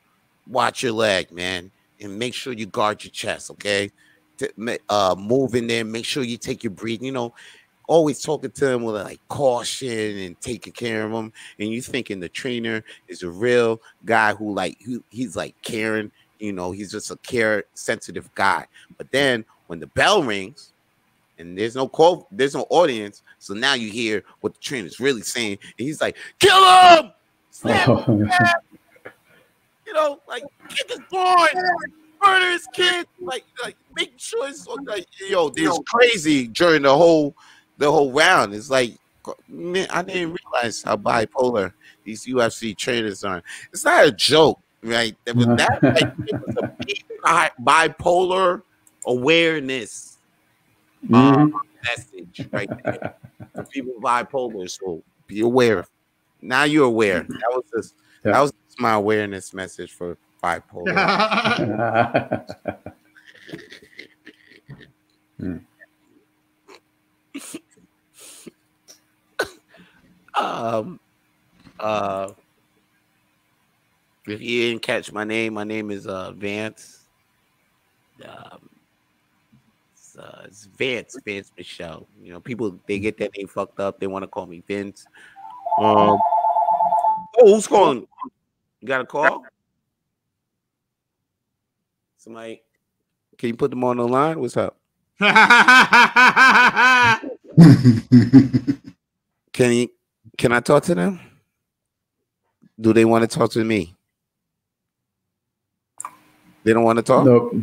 Watch your leg, man, and make sure you guard your chest, okay? Move in there, make sure you take your breathing, you know." Always talking to them with like caution and taking care of them, and you thinking the trainer is a real guy he's like caring, you know, he's just a sensitive guy. But then when the bell rings and there's no audience, so now you hear what the trainer's really saying, and he's like, "Kill him, snap him, you know, like kick his boy, murder his kid, like make sure it's like, yo, it's crazy during the whole round." It's like, man, I didn't realize how bipolar these UFC trainers are. It's not a joke, right? It was a big bipolar awareness message right there for people bipolar. So be aware. Now you're aware. That was my awareness message for bipolar. If you didn't catch my name is Vance. It's Vance Michelle. You know, people, they get that name fucked up. They want to call me Vince. Who's calling? You got a call? Somebody, can you put them on the line? What's up? Can I talk to them? Do they want to talk to me? They don't want to talk? Nope.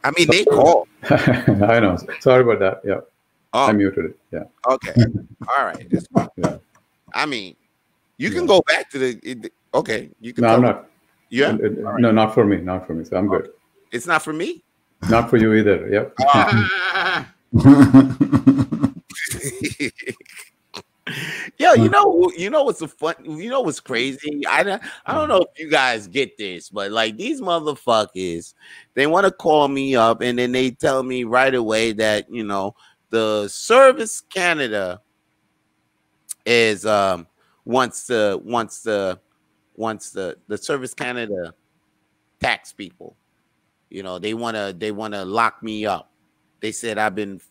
I mean, they call. I know. Sorry about that. Yeah. I muted it. Yeah. Okay. All right. Yeah. I mean, you can go back to the. Okay. You can. No, I'm not. Yeah. Right. No, not for me. Not for me. So I'm good. It's not for me. Not for you either. Yep. Yo, you know what's what's crazy? I don't know if you guys get this, but like these motherfuckers, they want to call me up and then they tell me right away that, you know, the Service Canada is wants the Service Canada tax people. You know, they wanna lock me up. They said I've been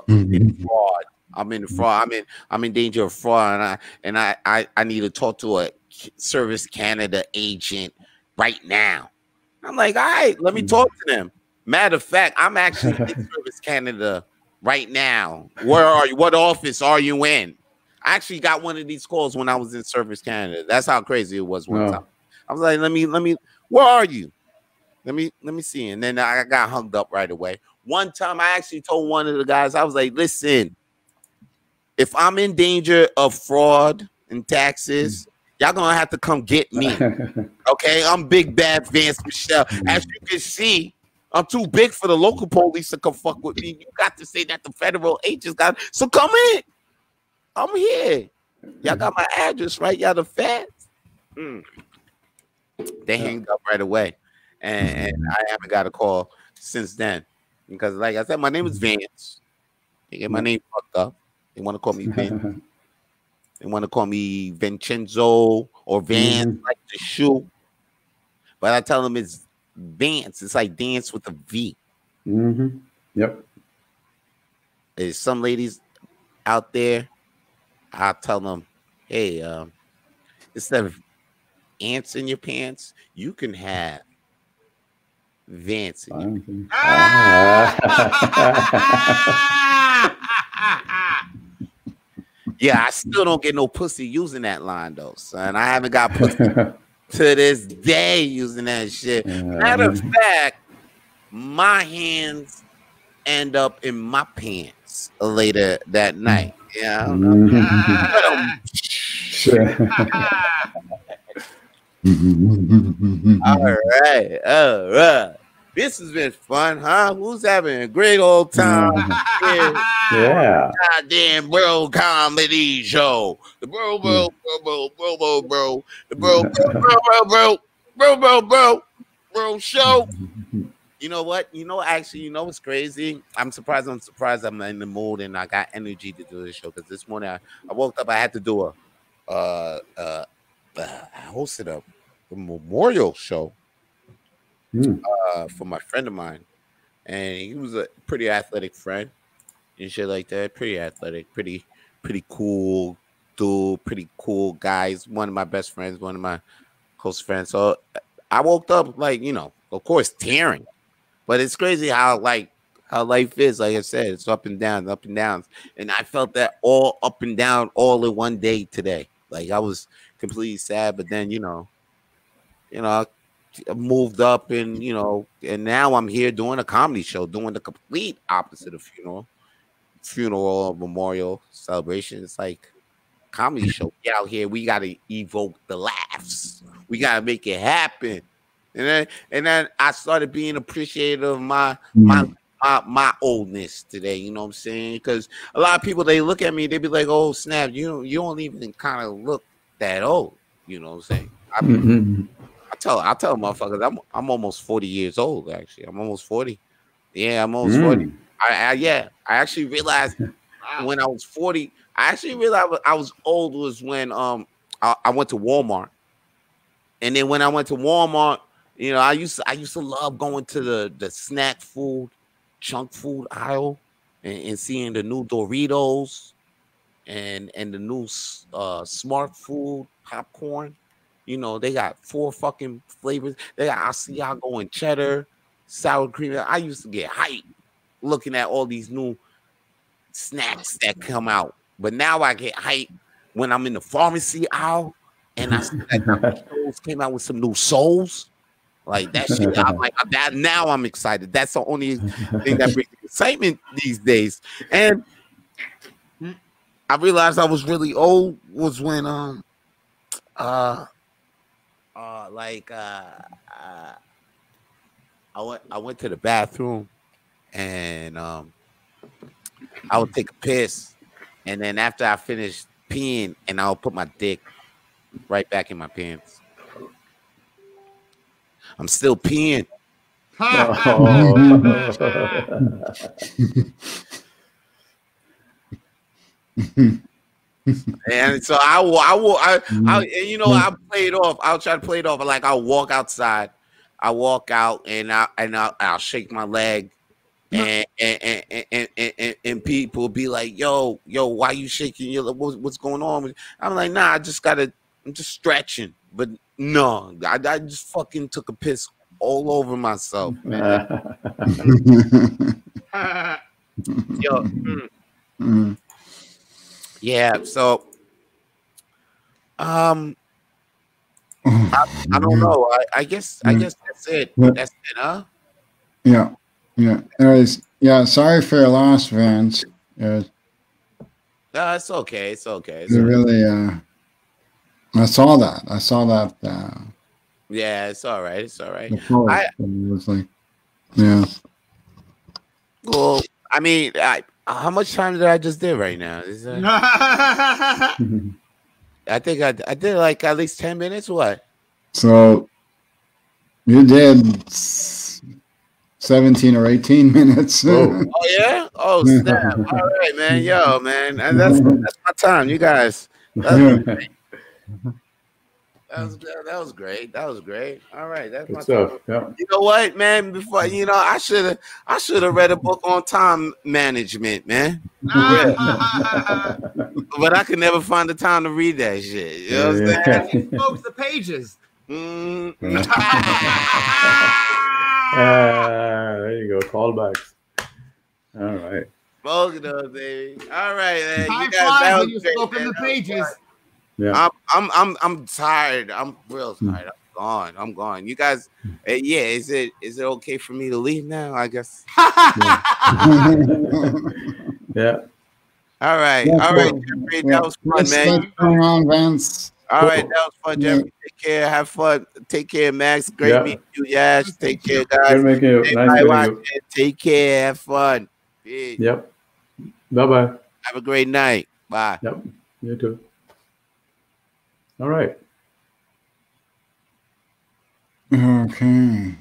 in fraud. I'm in fraud. I'm in danger of fraud, and I need to talk to a Service Canada agent right now. I'm like, all right, let me talk to them. Matter of fact, I'm actually in Service Canada right now. Where are you? What office are you in? I actually got one of these calls when I was in Service Canada. That's how crazy it was one time. I was like, let me, where are you? Let me see. And then I got hung up right away. One time I actually told one of the guys, I was like, listen, if I'm in danger of fraud and taxes, y'all gonna have to come get me. Okay, I'm big bad Vance Michelle. As you can see, I'm too big for the local police to come fuck with me. You got to say that the federal agents got. So come in. I'm here. Y'all got my address, right? Y'all the feds. They hanged up right away, and I haven't got a call since then because, like I said, my name is Vance. They get my name fucked up. They want to call me Vance. They want to call me Vincenzo or Vance, like the shoe. But I tell them it's Vance. It's like dance with a V. Yep. There's some ladies out there. I'll tell them, hey, instead of ants in your pants, you can have Vance in your pants. Yeah, I still don't get no pussy using that line though, son. I haven't got pussy to this day using that shit. Matter of fact, my hands end up in my pants later that night. Yeah. All right. This has been fun, huh? Who's having a great old time? Yeah. Goddamn bro comedy show. The bro show. You know what? Actually, what's crazy? I'm surprised I'm in the mood and I got energy to do this show because this morning I woke up. I had to do I hosted a memorial show for my friend of mine, and he was a pretty athletic friend and shit like that. Pretty athletic, pretty cool dude, pretty cool guys. One of my best friends, one of my close friends. So I woke up like, of course, tearing. But it's crazy how life is. Like I said, it's up and down, and I felt that all up and down all in one day today. Like I was completely sad, but then I moved up, and and now I'm here doing a comedy show, doing the complete opposite of funeral or memorial celebration. It's like comedy show. We out here, we gotta evoke the laughs. We gotta make it happen. And then I started being appreciative of my oldness today. You know what I'm saying? Because a lot of people, they look at me, they be like, "Oh snap, you don't even kind of look that old." You know what I'm saying? I tell motherfuckers, I'm almost 40 years old. Actually, I'm almost 40. Yeah, I'm almost 40. I actually realized when I was 40. I actually realized I was old was when I went to Walmart, and then when I went to Walmart. I used to love going to the snack food, junk food aisle and seeing the new Doritos and the new smart food popcorn. They got 4 fucking flavors. They got Asiago and cheddar, sour cream. I used to get hyped looking at all these new snacks that come out. But now I get hyped when I'm in the pharmacy aisle and I see that Souls came out with some new souls. Like that shit, I'm like that. Now I'm excited. That's the only thing that brings excitement these days. And I realized I was really old was when I went to the bathroom and I would take a piss, and then after I finished peeing, and I'll put my dick right back in my pants. I'm still peeing. And so I play it off. I'll try to play it off. Like I'll walk outside. I walk out and I'll shake my leg, and people be like, yo, why you shaking? What's going on? I'm like, nah, I'm just stretching. But no, I just fucking took a piss all over myself, man. Yo, yeah. So, I don't know. I guess that's it. That's it, huh? Yeah. Anyways, yeah. Sorry for your loss, Vance. No, it's okay. It's okay. It's You okay. really. I saw that. Yeah, it's all right. It's all right. It was like, yeah. Well, I mean, how much time did I just do right now? Is that, I think I did like at least 10 minutes. What? So you did 17 or 18 minutes. Oh yeah. Oh snap! All right, man. Yo, man, and that's my time. You guys. That was great. That was great. All right, that's my time. Yeah. You know what, man? Before I should have read a book on time management, man. But I could never find the time to read that shit. You know what I'm saying? Folks, the pages. There you go. Callbacks. All right. Both of those, baby. All right, man. Time You guys, that flies when was you great, open man. the pages. Yeah. I'm tired. I'm real tired. I'm gone. You guys, yeah. Is it okay for me to leave now? I guess. Yeah. All right. All right, Jeffrey. That was fun, man. What's going on, Vance? All right, that was fun, Jeffrey. Take care. Have fun. Take care, Max. Great meeting you, Yash. Take care, guys. Nice meeting you. Take care. Have fun. Peace. Yep. Bye-bye. Have a great night. Bye. Yep. You too. All right. Okay.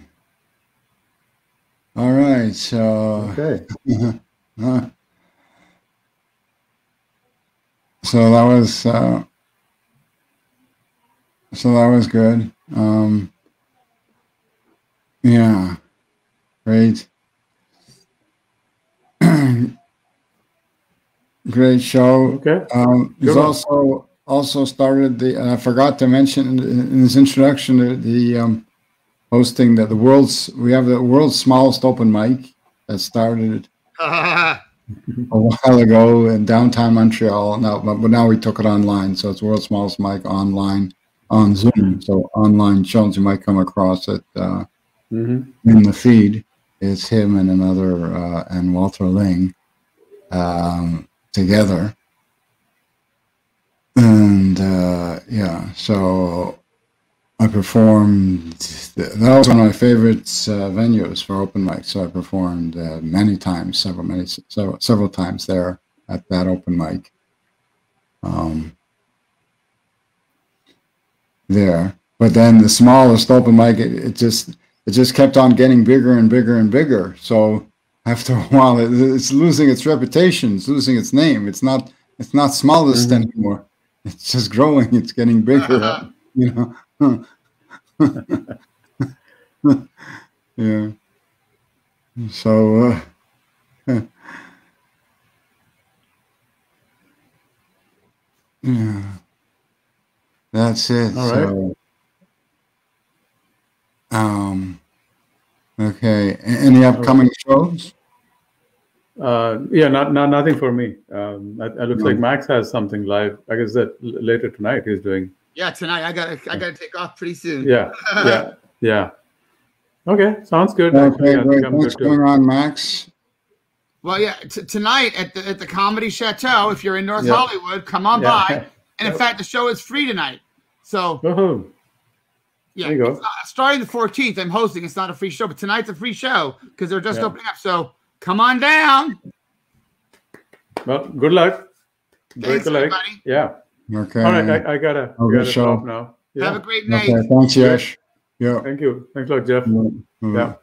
All right. So. Okay. So that was good. Yeah. Great. Great show. Okay. He's also started the. I forgot to mention in his introduction the hosting that we have the world's smallest open mic that started a while ago in downtown Montreal. But now we took it online, so it's world's smallest mic online on Zoom. So online shows you might come across it in the feed. It's him and another and Walter Ling together. And so I performed. That was one of my favorite venues for open mic. So I performed many times, several times there at that open mic. There, but then the smallest open mic, it just kept on getting bigger and bigger and bigger. So after a while, it's losing its reputation. It's losing its name. It's not smallest anymore. It's just growing. It's getting bigger. You know. Yeah. So. Yeah. That's it. All right. So, okay. Any upcoming shows? Yeah, nothing for me. It looks like Max has something live. I guess that later tonight he's doing. Yeah, tonight I gotta take off pretty soon. Yeah. Okay, sounds good. Okay, great. What's going on, Max? Well, yeah, tonight at the Comedy Chateau. If you're in North Hollywood, come on by. And in fact, the show is free tonight. So, yeah, there you go. Starting the 14th, I'm hosting. It's not a free show, but tonight's a free show because they're just opening up. So, come on down. Well, good luck. Thanks, everybody. Yeah. Okay. All right, I gotta stop now. Yeah. Have a great night. Okay, thanks, Yash. Yeah. Thank you. Thanks a lot, Jeff. Yeah.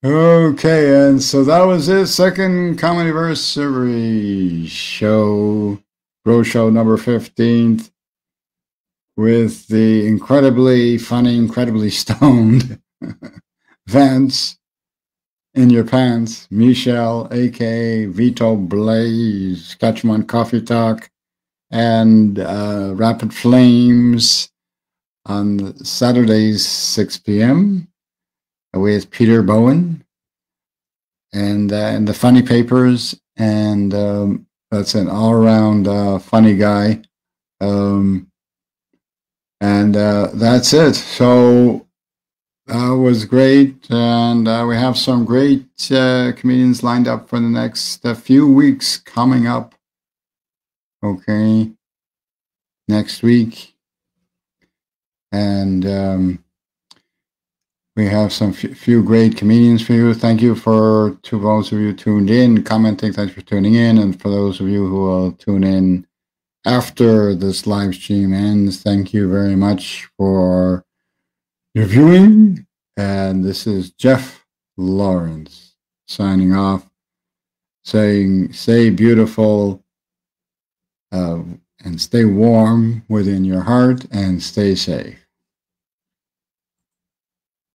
Okay, and so that was his second Comedyversary show, Bro Show number 15th, with the incredibly funny, incredibly stoned Vance in your pants, Michelle, aka Vito Blaze, catch him on Coffee Talk, and Rapid Flames on Saturdays, 6 p.m. with Peter Bowen and the Funny Papers, and that's an all-around funny guy. And that's it. So that was great, and we have some great comedians lined up for the next few weeks coming up. Okay, next week, and we have some few great comedians for you. Thank you to those of you tuned in, commenting. Thanks for tuning in, and for those of you who will tune in after this live stream ends, thank you very much for your viewing. And this is Jeff Laurence signing off, saying stay beautiful and stay warm within your heart and stay safe.